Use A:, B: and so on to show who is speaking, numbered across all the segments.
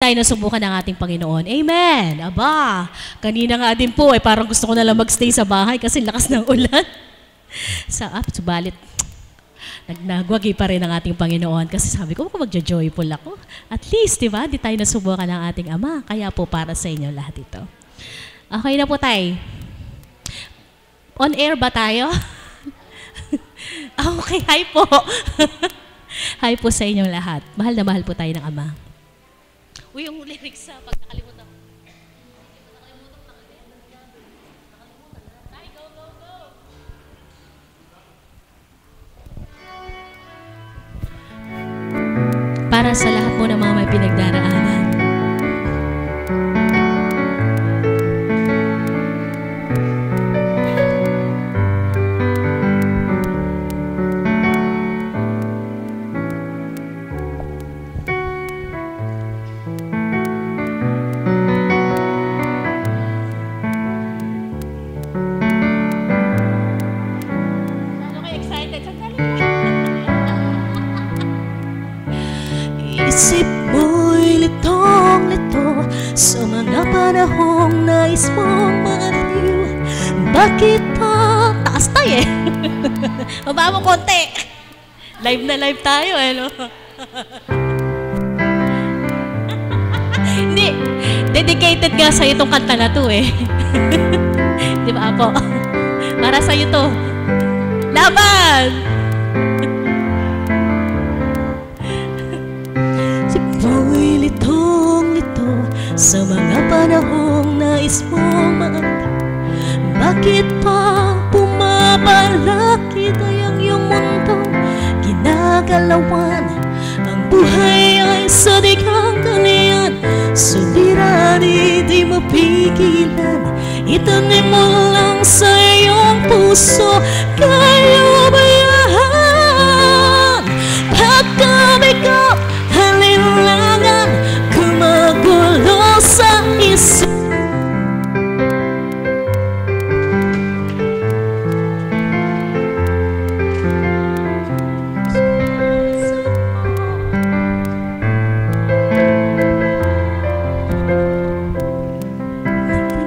A: tayo nasubukan ng ating Panginoon. Amen! Aba, kanina nga din po, parang gusto ko na lang magstay sa bahay kasi lakas ng ulan. Subalit, nagwagi pa rin ang ating Panginoon kasi sabi ko, magja-joyful ako. At least, di ba, di tayo nasubukan ng ating Ama. Kaya po para sa inyo lahat ito. Okay na po tayo. On air ba tayo? Okay, hi po. Hi po sa inyong lahat. Mahal na mahal po tayo ng Ama. Uy, yung lyrics pag nakalimutan ko. Para sa lahat po ng mga may pinagdaraanan.
B: Isip mo'y litong-lito sa mga panahong nais mong maaliw. Bakit pa?
A: Taas tayo eh. Baba mo konti. Live na live tayo eh, no? Hindi. Dedicated nga sa'yo itong kanta na to eh. Di ba, Apo? Para sa'yo to. Laban!
B: Mo'y litong-lito sa mga panahong nais mong maaliw. Bakit pa pumapalakit ang iyong mundo? Ginagalawan ang buhay ay sadigang kaniyan. Suliranin di mapigilan, itanim mo lang sa iyong puso. Kaya bayahan pagkabigo halinlangan, gumagulo sa isip.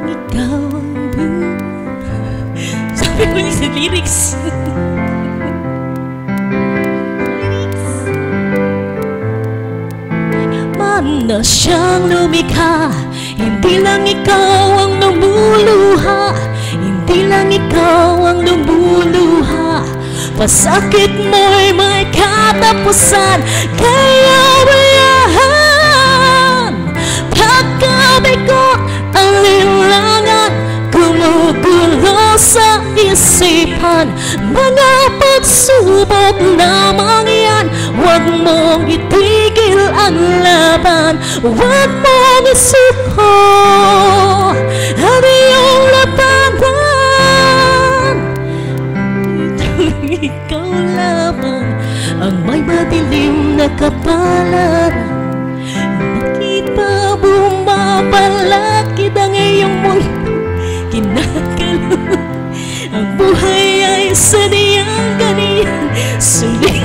B: Ikaw ang
A: sabi ko yung lyrics.
B: Na siyang lumikha, hindi lang ikaw ang lumuluha, hindi lang ikaw ang lumuluha. Pasakit mo'y may katapusan, kaya bayahan pagkabigo ang linlangan, gumugulo sa isipan. Mga pagsubok lamang yan, huwag mong itigil ang laban, huwag mong isuko ang iyong labanan. Ikaw lamang ang may madilim na kapalaran. Bakit pa bumapalakid ang iyong mundo? Kinakalaman ang buhay ay sadyang ganyan. Sulit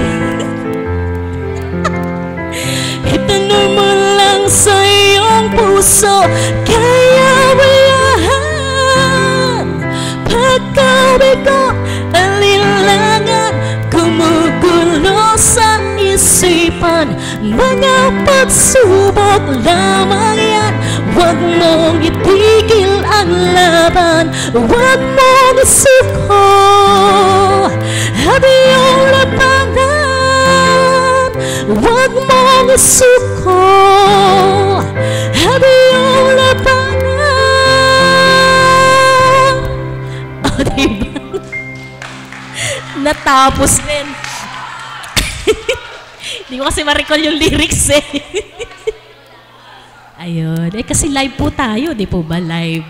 B: itanong mo lang sa iyong puso. Kaya bayahan pagkabigo alinlangan, gumugulo sa isipan. Mga pagsubok lamang yan, huwag mong itigil ang laban, huwag mong isuko ang iyong labanan, huwag mong isuko ang iyong labanan.
A: O, diba? Natapos din. Hindi ko kasi ma-recall yung lyrics eh. Ayun. Eh kasi live po tayo, di po ba live?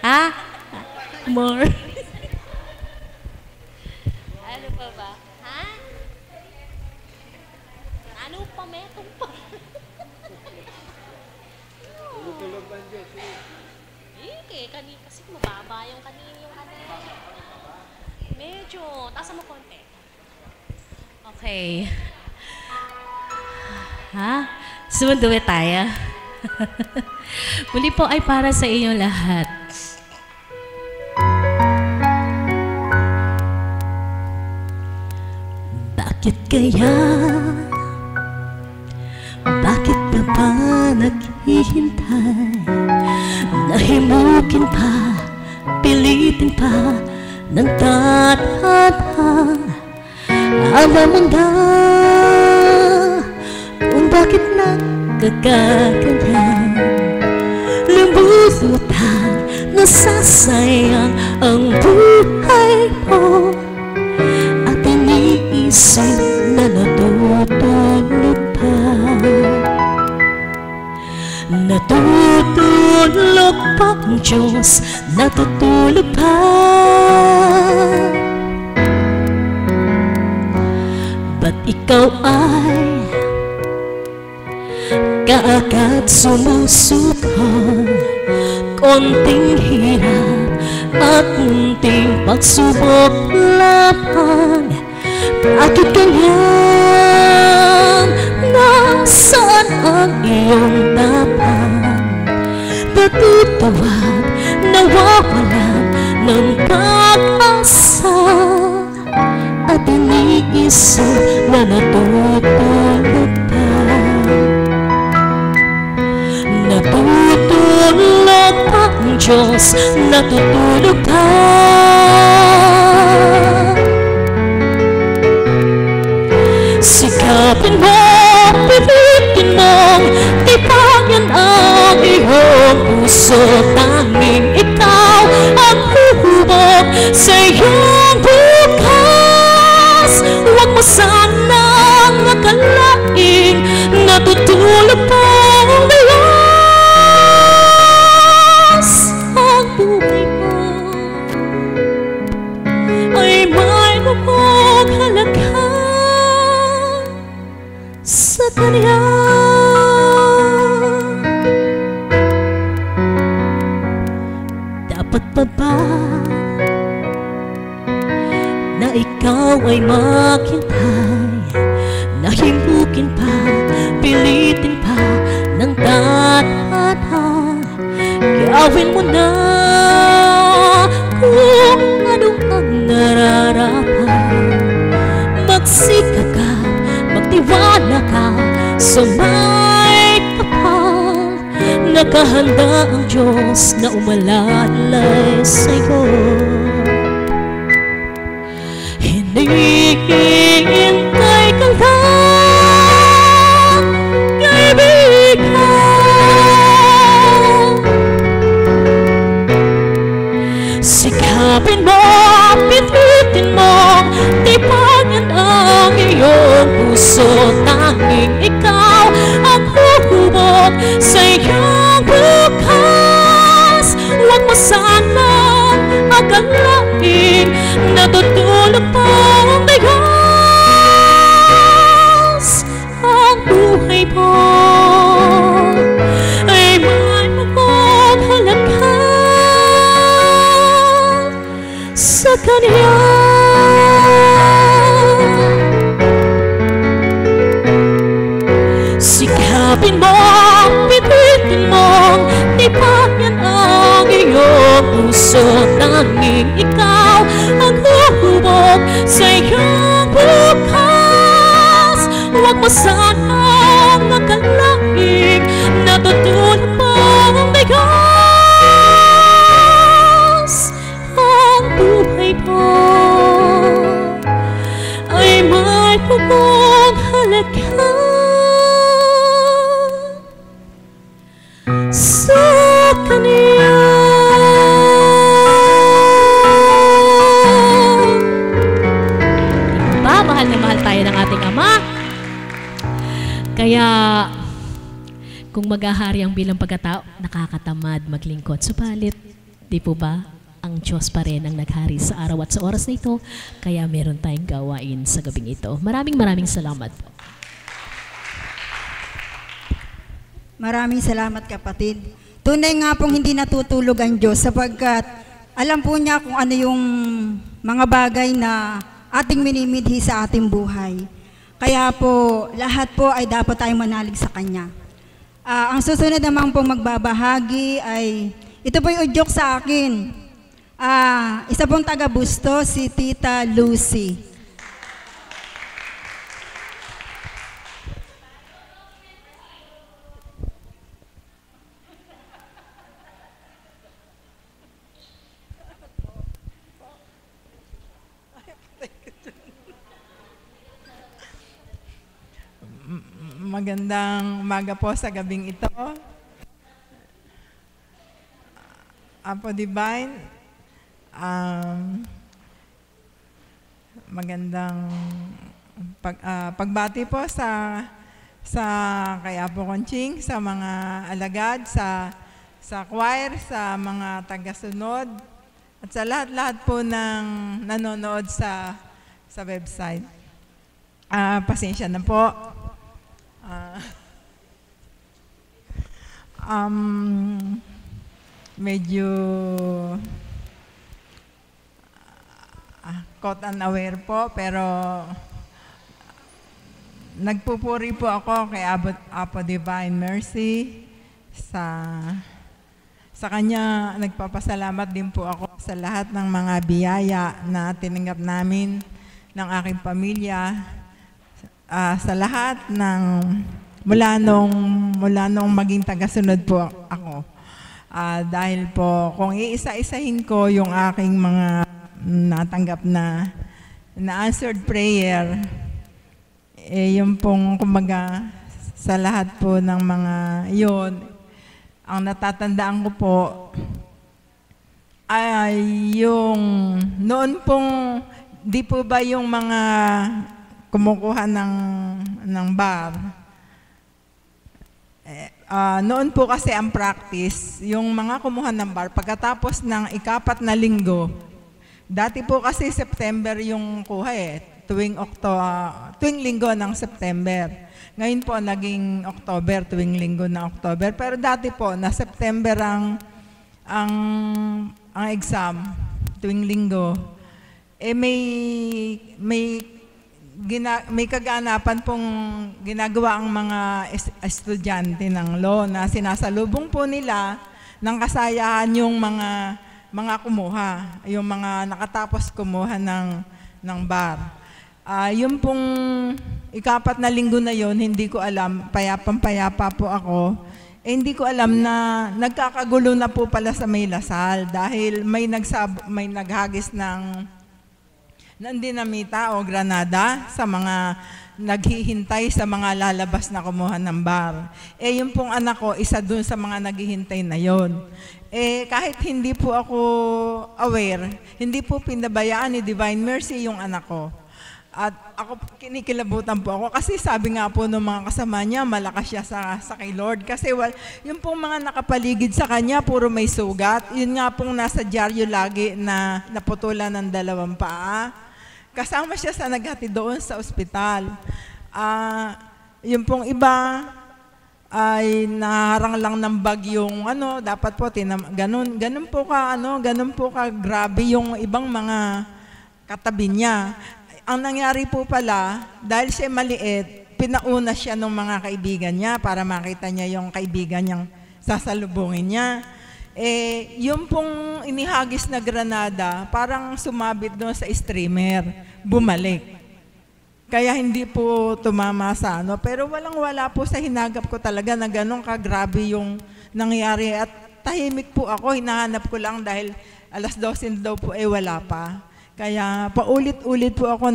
A: Ha? More? Ano pa ba? Ha? Ano pa? Metong pa?
C: Tulog ba Diyos?
A: Eh, kasi mababa yung kanina yung kanina. Medyo. Tasa mo konti. Okay. Ha? Sumunduwe tayo. Muli po ay para sa inyong lahat.
B: Bakit kaya? Bakit ka pa naghihintay? Nahimukin pa, pilitin pa ng tadhana. Alam mo na kung bakit nagkakaganyan. Lumulutan, nasasayang ang buhay mo. At iniisip na natutulog pa. Natutulog pa ang Diyos, natutulog pa. Ba't ikaw ay kaagad sumusuko? Konting hirap at munting pagsubok lamang. Bakit ganyan? Nasaan ang iyong tapang? Natutawag, nawawalan ng pag-asa. At iniisip na natutulog pa. Natutulog pa ang Diyos, natutulog pa. Sikapin mo, pilitin mong tipayan ang iyong puso. Tanging ikaw ang huhubog sa iyong bukas. Huwag mo sanang akalaing natutulog pa ang Diyos. Ang buhay mo ay may mapaghalaga sa Kanya. Dapat pa ba na ikaw ay maghintay? Nahimbukin pa, pilitin pa ng tadhana. Gawin mo na kung ano ang nararapat. Magsikap ka, magtiwala ka sa may kapal. Nakahanda ang Diyos na umalalay sa'yo. Hinihintay ka lang, kaibigan. Sikapin mo, pilitin mo, tipagan ang iyong puso. Tanging ikaw ang huhubog sa iyong bukas. Huwag mo sanang akalain natutulog pa ang Diyos. Ang buhay mo ay may mapaghalaga sa Kanya. Sikapin mo, pilitin mo, tipayan ang iyong puso. Tanging ikaw ang huhubog sa iyong bukas. Huwag mo sanang akalaing natutulog pa ang Diyos. Ang buhay mo ay may paghalaga sa Kanya.
A: Mahal na mahal tayo ng ating Ama. Kaya kung maghahari ang bilang pagkatao, nakakatamad maglingkod. Subalit, di po ba, ang Diyos pa rin ang naghari sa araw at sa oras na ito, kaya meron tayong gawain sa gabing ito. Maraming salamat po.
D: Maraming salamat, kapatid. Tunay nga pong hindi natutulog ang Diyos sapagkat alam po niya kung ano yung mga bagay na ating minimidhi sa ating buhay. Kaya po, lahat po ay dapat tayong manalig sa Kanya. Ang susunod naman pong magbabahagi ay, ito po yung udyok sa akin. Isa pong taga-Busto, si Tita Lucy.
E: Magandang umaga po sa gabing ito. Apo Divine, magandang pagbati po sa kay Apo Conching, sa mga alagad, sa choir, sa mga tagasunod, at sa lahat-lahat po ng nanonood sa website. Pasensya na po. Medyo caught unaware po, pero nagpupuri po ako kay Apo Divine Mercy. Sa kanya nagpapasalamat din po ako sa lahat ng mga biyaya na tinanggap namin ng aking pamilya. Sa lahat ng mula nung maging tagasunod po ako. Dahil po kung iisa-isahin ko yung aking mga natanggap na answered prayer, yung pong kumaga sa lahat po ng mga yon, ang natatandaan ko po ay yung noon pong di po ba yung mga kumukuha ng bar. Noon po kasi ang practice, yung mga kumuha ng bar, pagkatapos ng ika-4 na linggo, dati po kasi September yung kuha tuwing linggo ng September. Ngayon po naging October, tuwing linggo ng October. Pero dati po, na September ang exam, tuwing linggo. May kaganapan pong ginagawa ang mga estudyante ng law na sinasalubong po nila ng kasayahan yung mga kumuha, yung mga nakatapos kumuha ng bar. Yung pong ika-4 na linggo na yon, hindi ko alam, payapang-payapa po ako, hindi ko alam na nagkakagulo na po pala sa may Lasal dahil may naghagis ng dinamita o granada sa mga naghihintay sa mga lalabas na kumuha ng bar. Yung pong anak ko, isa dun sa mga naghihintay na yon. Kahit hindi po ako aware, hindi po pinabayaan ni Divine Mercy yung anak ko. At ako, kinikilabutan po ako kasi sabi nga po ng mga kasama niya, malakas siya sa kay Lord. Kasi yung pong mga nakapaligid sa kanya, puro may sugat. Yun nga pong nasa dyaryo lagi na naputulan ng 2 paa. Kasama siya sa naghati doon sa ospital. Yung pong iba ay naharang lang ng bagyong dapat po ganun po ka grabe yung ibang mga katabi niya. Ang nangyari po pala, dahil siya maliit, pinauna siya ng mga kaibigan niya para makita niya yung kaibigan niyang sasalubungin niya. Yung pong inihagis na granada, parang sumabit doon sa streamer, bumalik. Kaya hindi po tumama sa pero walang-wala po sa hinagap ko talaga na ganun kagrabe yung nangyari. At tahimik po ako, hinahanap ko lang dahil 12:00 daw po wala pa. Kaya paulit-ulit po ako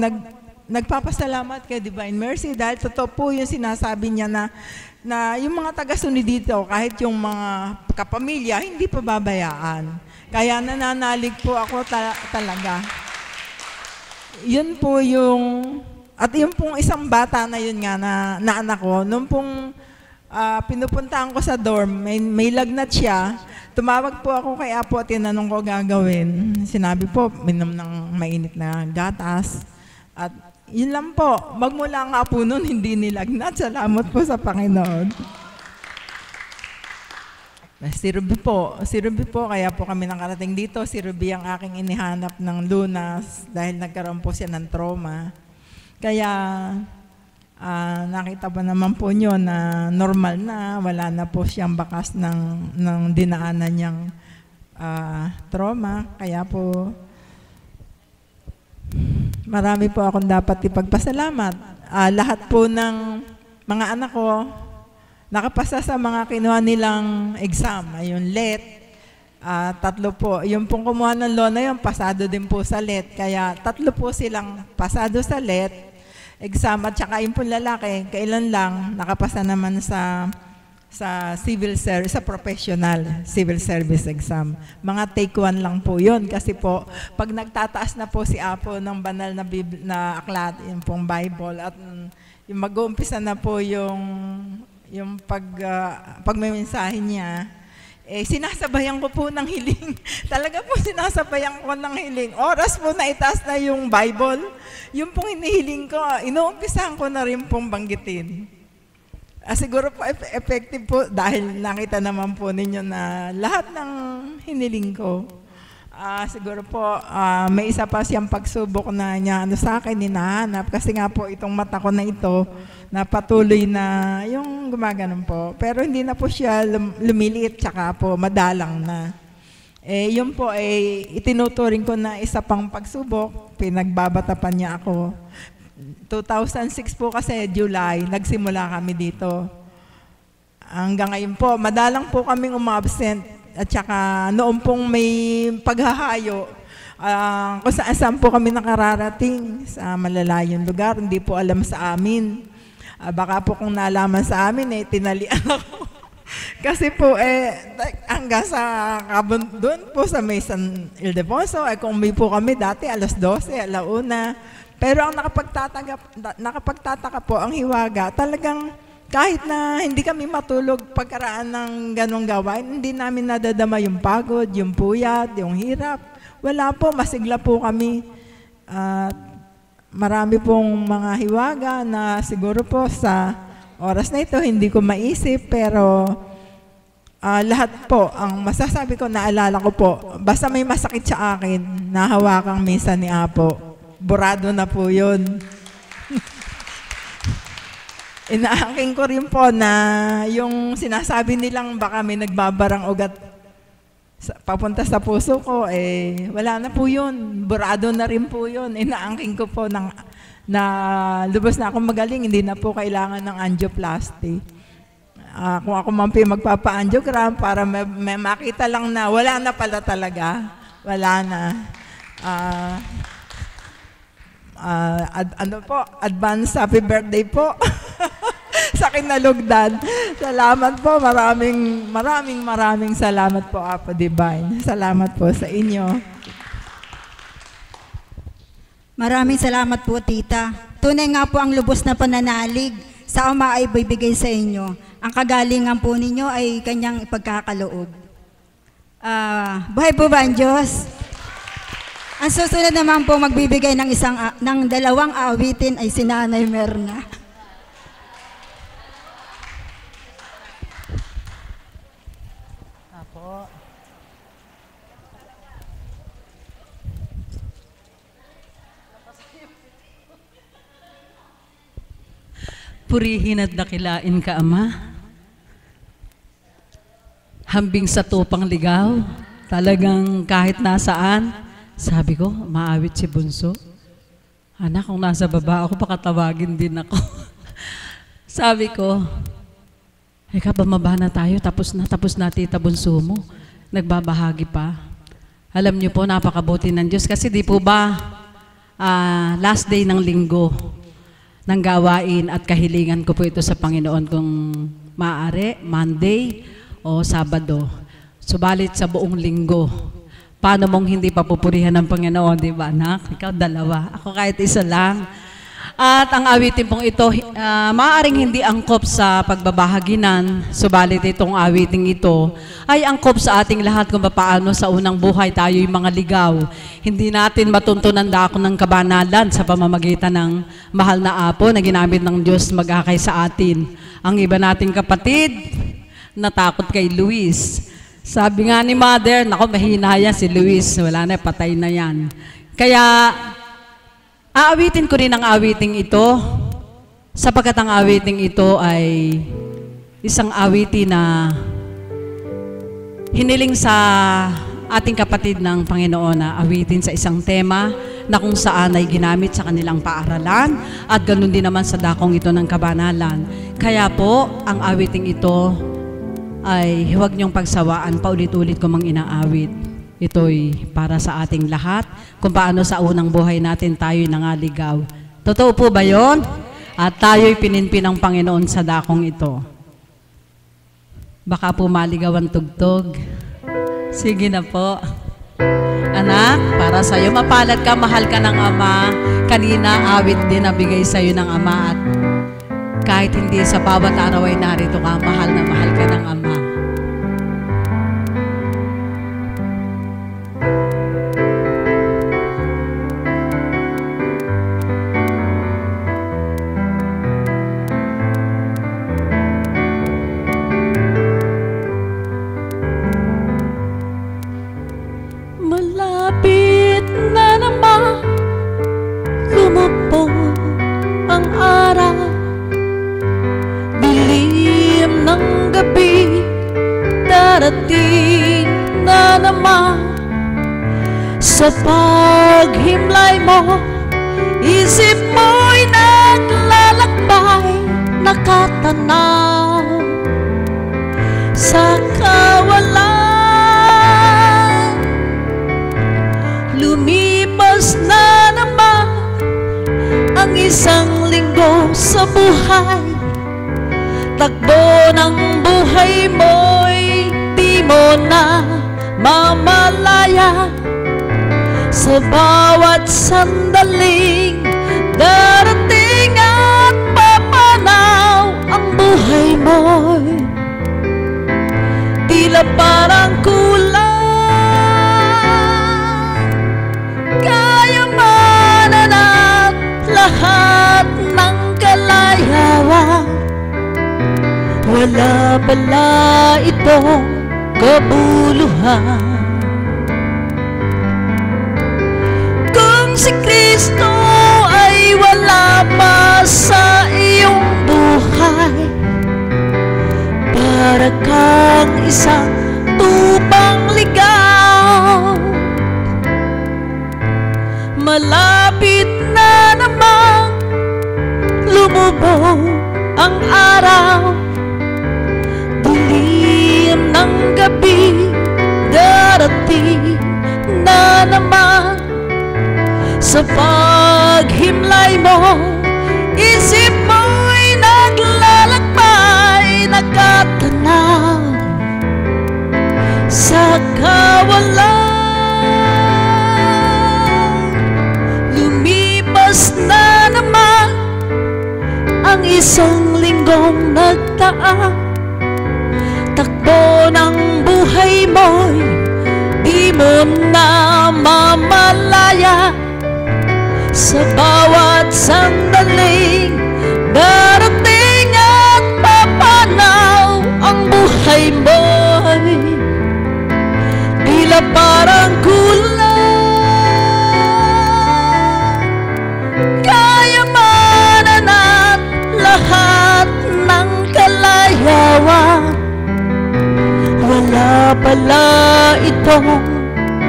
E: nagpapasalamat kay Divine Mercy dahil totoo po yung sinasabi niya na yung mga taga-sunod dito, kahit yung mga kapamilya, hindi pa babayaan. Kaya nananalig po ako talaga. Yun po at yung pong isang bata na yun nga na anak ko, nung pong pinupuntahan ko sa dorm, may lagnat siya, tumawag po ako kay Apo at tinanong ko gagawin. Sinabi po, minom ng mainit na gatas. At yun lang po, magmula nga po nun, hindi nilagnat. Salamat po sa Panginoon. Si Ruby po, kaya po kami nakarating dito. Si Ruby ang aking inihanap ng Lunas dahil nagkaroon po siya ng trauma. Kaya Nakita ba naman po nyo na normal na, wala na po siyang bakas ng dinaanan niyang trauma. Kaya po, marami po akong dapat ipagpasalamat. Lahat po ng mga anak ko, nakapasa sa mga kinuha nilang exam. Ayun, LET. 3 po. Yung pong kumuha ng law na yun, pasado din po sa LET. Kaya 3 po silang pasado sa LET exam, at saka yung pong lalaki, kailan lang nakapasa naman sa civil service, sa professional civil service exam. Mga take 1 lang po yun. Kasi po, pag nagtataas na po si Apo ng banal na aklat, yung pong Bible, at yung mag-uumpisa na po yung pagmemensahe niya, sinasabayan ko po ng hiling. Talaga po sinasabayan ko ng hiling. Oras po na itaas na yung Bible, yung pong hinihiling ko, inuumpisahan ko na rin pong banggitin. Siguro po effective po dahil nakita naman po ninyo na lahat ng hiniling ko. Siguro po may isa pa siyang pagsubok na niya sa akin, hinahanap. Kasi nga po itong mata ko na ito, na patuloy na yung gumaganon po. Pero hindi na po siya lumiliit, tsaka po madalang na. Yun po itinuturing ko na isa pang pagsubok. Pinagbabatapan niya ako. 2006 po kasi, July, nagsimula kami dito. Hanggang ngayon po, madalang po kaming umabsent. At saka noon pong may paghahayo, kung saan po kami nakararating sa malalayong lugar, hindi po alam sa amin. Baka po kung nalaman sa amin, tinalian ako. Kasi po, hanggang sa doon po sa may San Ildefonso, kung may po kami dati, alas 12, alauna. Pero ang nakapagtataka po, ang Hiwaga, talagang kahit na hindi kami matulog pagkaraan ng ganong gawain, hindi namin nadadama yung pagod, yung puyat, yung hirap. Wala po, masigla po kami. Marami pong mga hiwaga na siguro po sa oras na ito hindi ko maisip, pero lahat po, ang masasabi ko, naalala ko po, basta may masakit sa akin, nahawakang minsan ni Apo, burado na po yun. Inaangking ko rin po na yung sinasabi nilang baka may nagbabarang ugat papunta sa puso ko, wala na po yun. Burado na rin po yun. Inaangking ko po na lubos na akong magaling, hindi na po kailangan ng angioplasty. Kung ako man po magpapa-angiogram para may makita lang na wala na pala talaga. Wala na. Ano po, advance happy birthday po sa kinalugdan. Salamat po, maraming salamat po, Apo Divine. Salamat po sa inyo.
D: Maraming salamat po, Tita. Tunay nga po ang lubos na pananalig sa Ama ay bibigay sa inyo. Ang kagalingan po ninyo ay kanyang ipagkakaloob. Buhay po ba ang Diyos? Ang susunod naman po magbibigay ng 2 awitin ay si Nanay Merna.
E: Apo.
F: Purihin at dakilain ka, Ama. Hambing sa tupang ligaw, talagang kahit nasaan, sabi ko, maawit si Bunso. Anak, kung nasa baba ako, pakatawagin din ako. Sabi ko, bumaba na tayo, tapos na Tita Bunso mo. Nagbabahagi pa. Alam niyo po, napakabuti ng Diyos. Kasi di po ba, last day ng linggo, ng gawain at kahilingan ko po ito sa Panginoon kung maaari, Monday o Sabado. Subalit sa buong linggo. Paano mong hindi papupurihan ng Panginoon, di ba, anak? Ikaw 2, ako kahit 1 lang. At ang awitin pong ito, maaaring hindi angkop sa pagbabahaginan, subalit itong awiting ito ay angkop sa ating lahat kung paano sa unang buhay tayo'y mga ligaw. Hindi natin matuntunan dako ng kabanalan sa pamamagitan ng mahal na Apo na ginamit ng Diyos mag-akay sa atin. Ang iba nating kapatid, natakot kay Luis. Sabi nga ni Mother, naku, mahina yan si Luis, wala na, patay na yan. Kaya, aawitin ko rin ang awiting ito Sapagkat ang awiting ito ay isang awitin na hiniling sa ating kapatid ng Panginoon na awitin sa isang tema na kung saan ay ginamit sa kanilang paaralan at ganoon din naman sa dakong ito ng kabanalan. Kaya po, ang awiting ito ay huwag niyong pagsawaan, paulit-ulit ko mang inaawit. Ito'y para sa ating lahat, kung paano sa unang buhay natin tayo'y nangaligaw. Totoo po ba yon? At tayo'y pininpin ng Panginoon sa dakong ito. Baka po maligaw ang tugtog. Sige na po. Anak, para sa'yo, mapalad ka, mahal ka ng Ama. Kanina, awit din na bigay sa'yo ng Ama. At kahit hindi sa bawat araw ay narito ka, mahal na mahal ka ng Ama.
B: Malapit na naman lumubog ang araw, dilim ng gabi, darating na naman. Sa paghimlay mo, isip mo'y naglalakbay, nakatanaw sa kawalan. Lumipas na naman ang isang linggo sa buhay. Takbo ng buhay mo'y di mo na mamalaya. Sa bawat sandaling darating at papanaw, ang buhay mo'y tila parang kulang. Kayamanan at lahat ng kalayawan, wala pala itong kabuluhan. Kung si Kristo ay wala pa sa iyong buhay, para kang isang tupang ligaw. Malapit na namang lumubog ang araw, dilim ng gabi, darating na naman. Sa paghimlay mo, isip mo'y naglalakbay, nakatanaw sa kawalan. Lumipas na naman ang isang linggong nagtaan. Takbo ng buhay mo'y di mo na mamalaya. Sa bawat sandaling darating at papanaw, ang buhay mo'y tila parang kulang. Kayamanan at lahat ng kalayawan, wala pala itong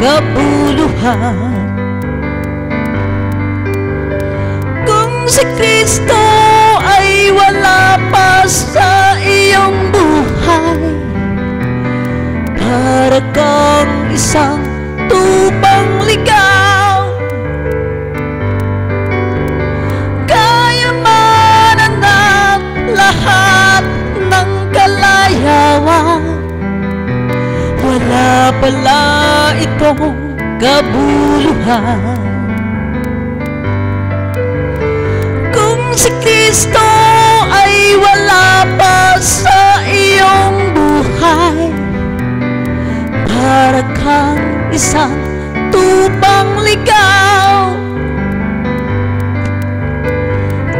B: kabuluhan. Si Kristo ay wala pa sa iyong buhay, para kang isang tupang ligaw. Kayamanan at lahat ng kalayawan, wala pala itong kabuluhan. Si Kristo ay wala pa sa iyong buhay, para kang isang tupang ligaw.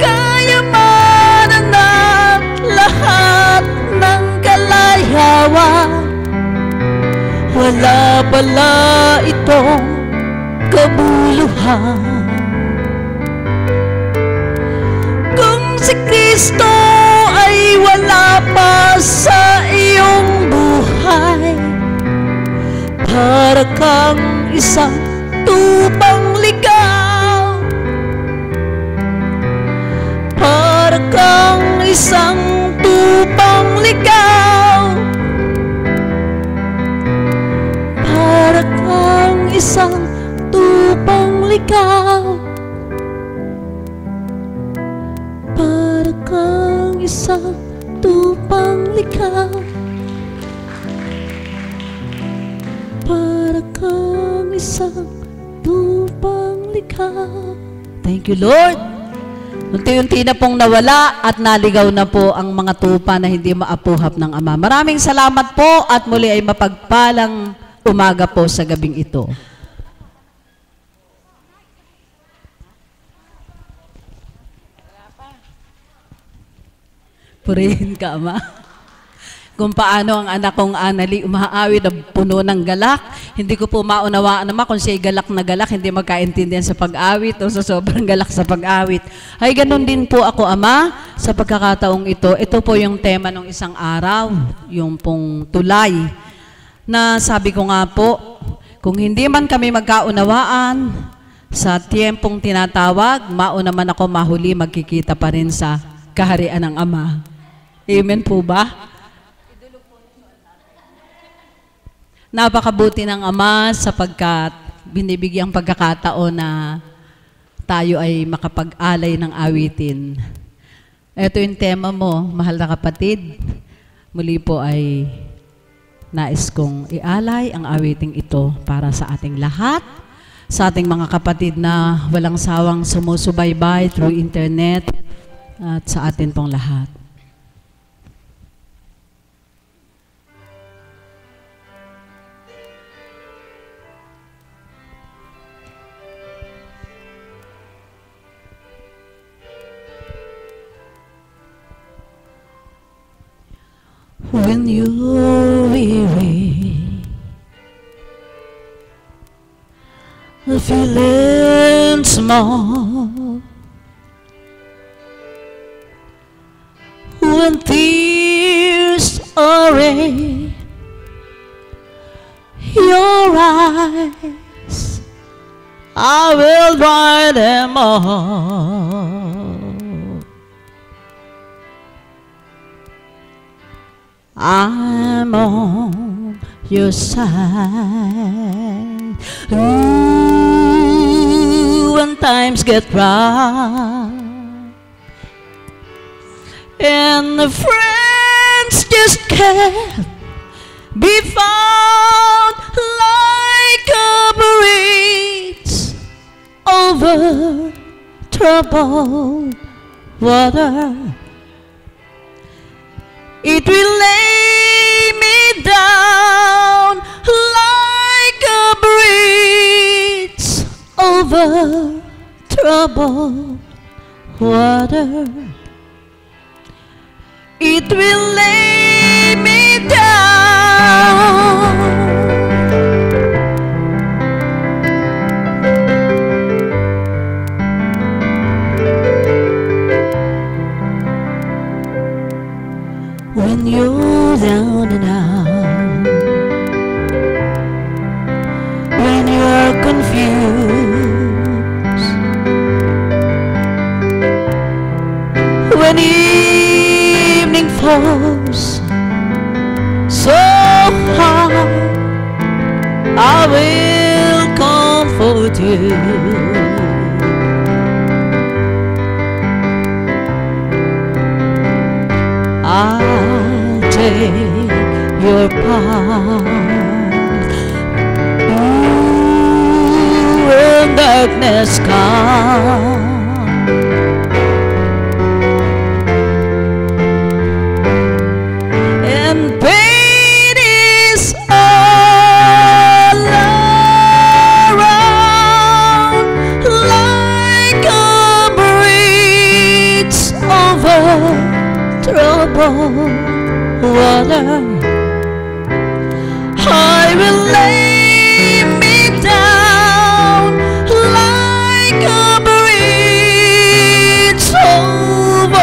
B: Kayamanan at lahat ng kalayawan, wala pala itong kabuluhan.
F: si Kristo ay wala pa sa iyong buhay, para kang isang tupang ligaw, para kang isang tupang ligaw, para kang isang tupang ligaw, para kang isang tupang ligaw, para kang isang tupang ligaw. Thank you, Lord. Unti-unti na pong nawala at naligaw na po ang mga tupa na hindi maapuhap ng Ama. Maraming salamat po at muli ay mapagpalang umaga po sa gabing ito. Purihin ka, Ama. Kung paano ang anak kong Anali umaawit na puno ng galak. Hindi ko po maunawaan naman kung siya'y galak na galak, hindi magkaintindihan sa pag-awit o sa sobrang galak sa pag-awit. Ay, ganun din po ako, Ama, sa pagkakataong ito. Ito po yung tema ng isang araw, yung pong tulay. Na sabi ko nga po, kung hindi man kami magkaunawaan, sa tiyempong tinatawag, mauna man ako mahuli, magkikita pa rin sa kaharian ng Ama. Amen po ba? Napakabuti ng Ama sapagkat binibigyang pagkakataon na tayo ay makapag-alay ng awitin. Ito yung tema mo, mahal na kapatid. Muli po ay nais kong ialay ang awiting ito para sa ating lahat, sa ating mga kapatid na walang sawang sumusubaybay through internet at sa atin pong lahat. When you're weary, feeling small, when tears are in your eyes, I will dry them all. I'm on your side. Ooh, when times get rough and the friends just can't be found like a bridge over troubled water. It will lay me down like a bridge over troubled water. It will lay me down. When you're down and out, when you're confused, when evening falls so hard, I will comfort you. I'll take your part. Ooh, when darkness comes, and pain is all around, like a bridge over troubled water, I will lay me down like a bridge over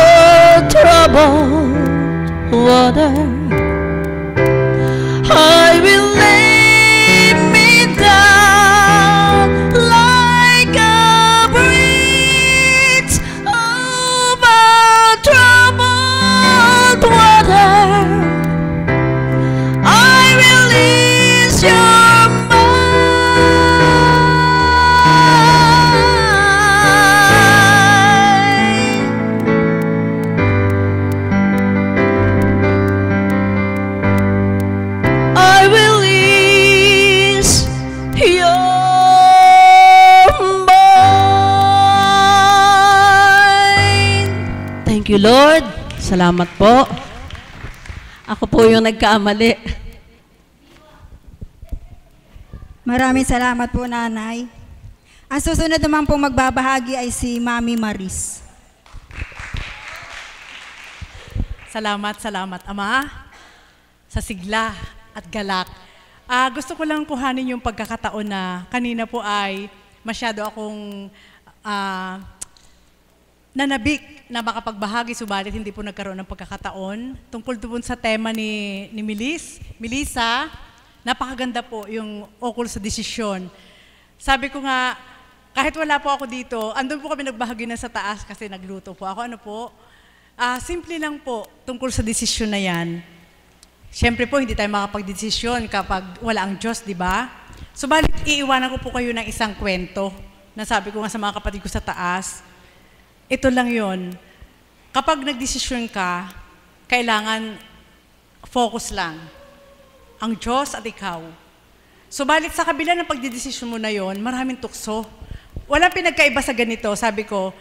F: you, Lord. Salamat po. Ako po yung nagkaamali.
D: Maraming salamat po, Nanay. Ang susunod naman pong magbabahagi ay si Mami Maris.
G: Salamat, Ama, sa sigla at galak. Gusto ko lang kuhanin yung pagkakataon na kanina po ay masyado akong nanabik na makapagbahagi, subalit hindi po nagkaroon ng pagkakataon. Tungkol doon sa tema ni Melissa, napakaganda po yung ukol sa desisyon. Sabi ko nga, kahit wala po ako dito, andun po kami nagbahagi na sa taas kasi nagluto po ako. Simple lang po tungkol sa desisyon na yan. Siyempre po, hindi tayo makapagdesisyon kapag wala ang Diyos, di ba? Subalit, iiwanan ko po kayo ng isang kwento na sabi ko nga sa mga kapatid ko sa taas. Ito lang yon. Kapag nagdesisyon ka, kailangan focus lang. Ang Diyos at ikaw. Subalit sa kabila ng pagdedesisyon mo na yon, maraming tukso. Walang pinagkaiba sa ganito. Sabi ko,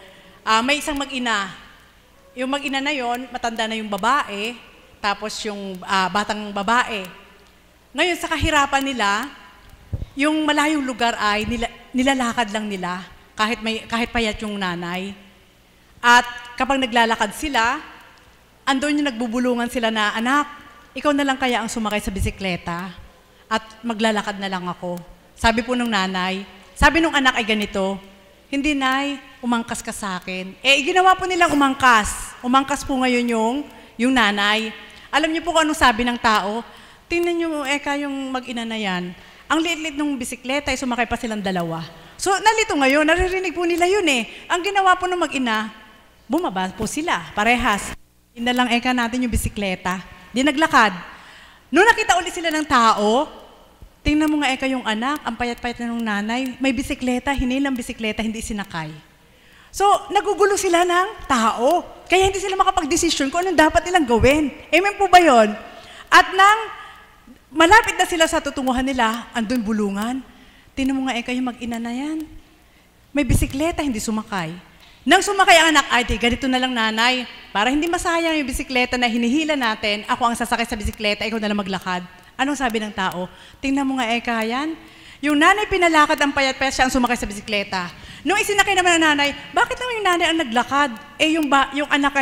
G: may isang mag-ina. Yung mag-ina na yon, matanda na yung babae, tapos yung batang babae. Ngayon, sa kahirapan nila, yung malayong lugar ay nilalakad lang nila, kahit payat yung nanay. At kapag naglalakad sila, andun yung nagbubulungan sila na, anak, ikaw na lang kaya ang sumakay sa bisikleta at maglalakad na lang ako. Sabi po nung nanay, sabi nung anak ay ganito, hindi, Nay, umangkas ka sa akin. Ginawa po nilang umangkas. Umangkas po ngayon yung nanay. Alam niyo po kung anong sabi ng tao? Tingnan niyo, yung mag-ina na yan. Ang liit-liit ng bisikleta, ay sumakay pa silang dalawa. So, nalito ngayon, naririnig po nila yun eh. Ang ginawa po ng mag-ina, bumaba po sila, parehas. Hindi na lang natin yung bisikleta. Di naglakad. Noong nakita ulit sila ng tao, tingnan mo nga yung anak, ang payat-payat na ng nanay, may bisikleta, hinilang bisikleta, hindi sinakay. So, nagugulo sila ng tao. Kaya hindi sila makapag-desisyon kung anong dapat nilang gawin. Amen po ba yun? At nang malapit na sila sa tutunguhan nila, andun bulungan. Tingnan mo nga yung mag-ina na yan. May bisikleta, hindi sumakay. Nang sumakay ang anak, ay, ganito na lang nanay, para hindi masayang yung bisikleta na hinihila natin, ako ang sasakay sa bisikleta, ikaw na lang maglakad. Anong sabi ng tao? Tingnan mo nga yan. Yung nanay pinalakad ang payat-payat, siya ang sumakay sa bisikleta. Nung isinakay naman ng nanay, bakit naman yung nanay ang naglakad? Yung anak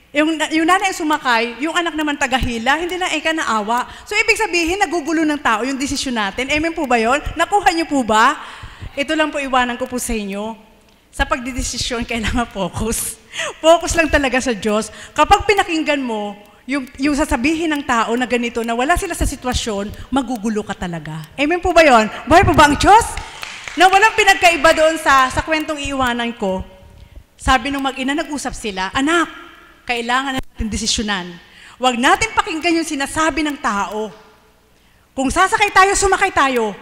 G: yung nanay ang sumakay, yung anak naman tagahila, hindi na naawa. So ibig sabihin, nagugulo ng tao yung desisyon natin. Amen po ba yun? Nakuha niyo po ba? Ito lang po iwanan ko po sa inyo. Sa pagdidesisyon, kailangan focus. Focus lang talaga sa Diyos. Kapag pinakinggan mo, yung sasabihin ng tao na ganito, na wala sila sa sitwasyon, magugulo ka talaga. Amen po ba yun? Buhay po ba ang Diyos? Na walang pinagkaiba doon sa kwentong iiwanan ko. Sabi nung mag-ina, nag-usap sila, anak, kailangan natin desisyonan. Huwag natin pakinggan yung sinasabi ng tao. Kung sasakay tayo, sumakay tayo.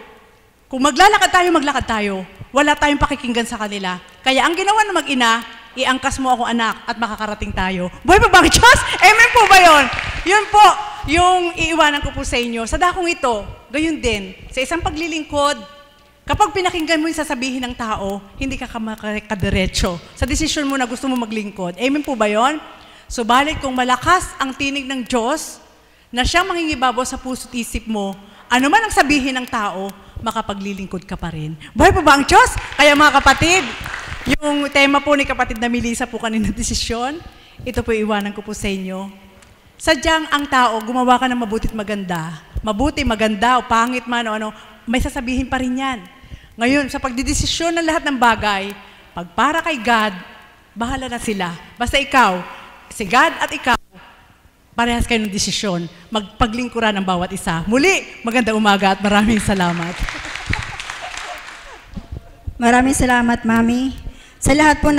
G: Kung maglalakad tayo, maglakad tayo. Wala tayong pakikinggan sa kanila. Kaya ang ginawa ng mag-ina, iangkas mo ako anak at makakarating tayo. Buhay pa ba ang Diyos? Amen po ba yun? Yun po, yung iiwanan ko po sa inyo. Sa dakong ito, gayon din, sa isang paglilingkod, kapag pinakinggan mo yung sasabihin ng tao, hindi ka makakadiretso sa desisyon mo na gusto mo maglingkod. Amen po ba yun? Subalit kung malakas ang tinig ng Diyos, na siyang mangingibabaw sa puso't isip mo, ano man ang sabihin ng tao, makapaglilingkod ka pa rin. Buhay po ba ang Diyos? Kaya mga kapatid, yung tema po ni kapatid na Melissa po kanina desisyon, ito po iwanan ko po sa inyo. Sadyang ang tao, gumawa ka ng mabuti at maganda. Mabuti, maganda, o pangit man, o ano, may sasabihin pa rin yan. Ngayon, sa pagdidesisyon ng lahat ng bagay, pag para kay God, bahala na sila. Basta ikaw, si God at ikaw, parehas kayo ng desisyon. Magpaglingkuran ng bawat isa. Muli, magandang umaga at maraming salamat.
D: Maraming salamat, Mami. Sa lahat po